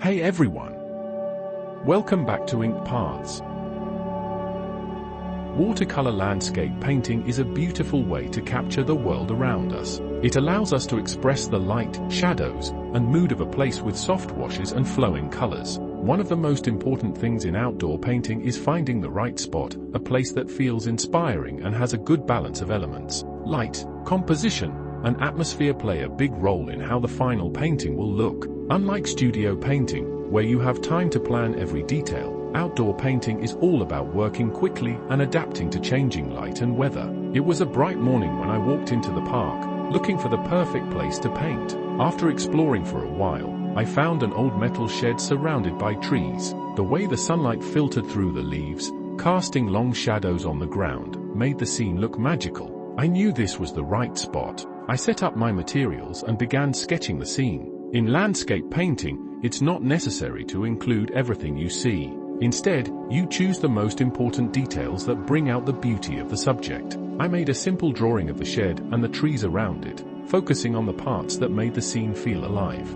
Hey everyone! Welcome back to Ink Paths. Watercolor landscape painting is a beautiful way to capture the world around us. It allows us to express the light, shadows, and mood of a place with soft washes and flowing colors. One of the most important things in outdoor painting is finding the right spot, a place that feels inspiring and has a good balance of elements. Light, composition, and atmosphere play a big role in how the final painting will look. Unlike studio painting, where you have time to plan every detail, outdoor painting is all about working quickly and adapting to changing light and weather. It was a bright morning when I walked into the park, looking for the perfect place to paint. After exploring for a while, I found an old metal shed surrounded by trees. The way the sunlight filtered through the leaves, casting long shadows on the ground, made the scene look magical. I knew this was the right spot. I set up my materials and began sketching the scene. In landscape painting, it's not necessary to include everything you see. Instead, you choose the most important details that bring out the beauty of the subject. I made a simple drawing of the shed and the trees around it, focusing on the parts that made the scene feel alive.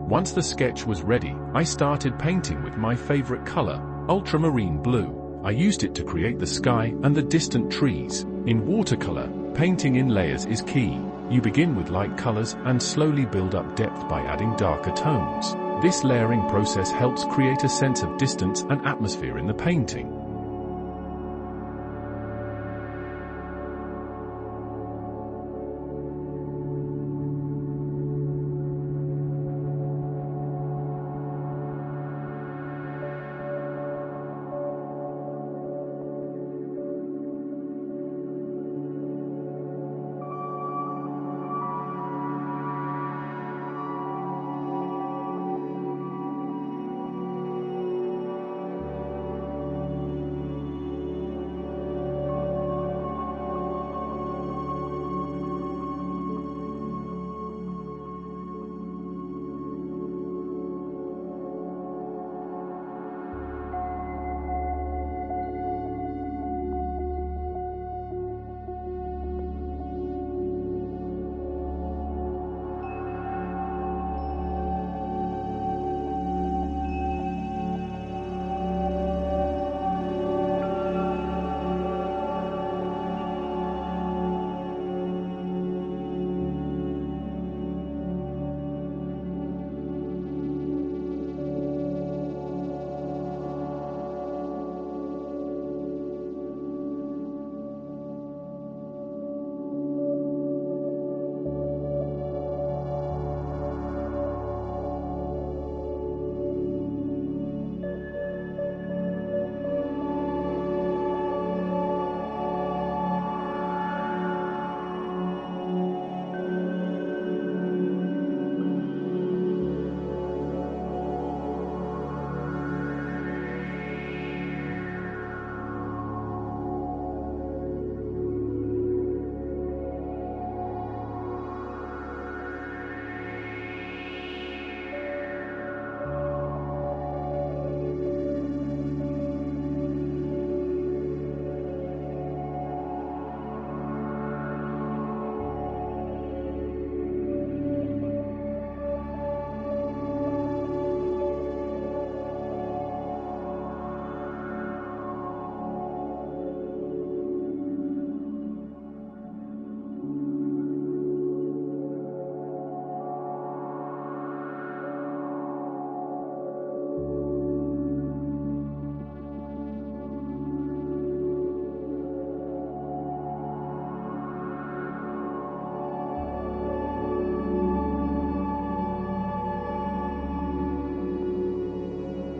Once the sketch was ready, I started painting with my favorite color, ultramarine blue. I used it to create the sky and the distant trees. In watercolor, painting in layers is key. You begin with light colors and slowly build up depth by adding darker tones. This layering process helps create a sense of distance and atmosphere in the painting.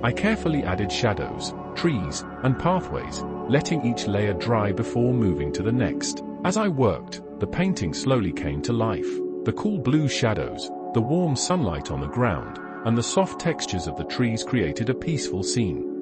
I carefully added shadows, trees, and pathways, letting each layer dry before moving to the next. As I worked, the painting slowly came to life. The cool blue shadows, the warm sunlight on the ground, and the soft textures of the trees created a peaceful scene.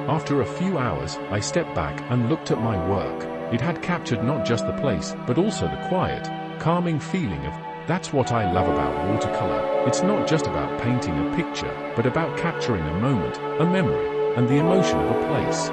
After a few hours, I stepped back and looked at my work. It had captured not just the place, but also the quiet, calming feeling of, that's what I love about watercolor. It's not just about painting a picture, but about capturing a moment, a memory, and the emotion of a place.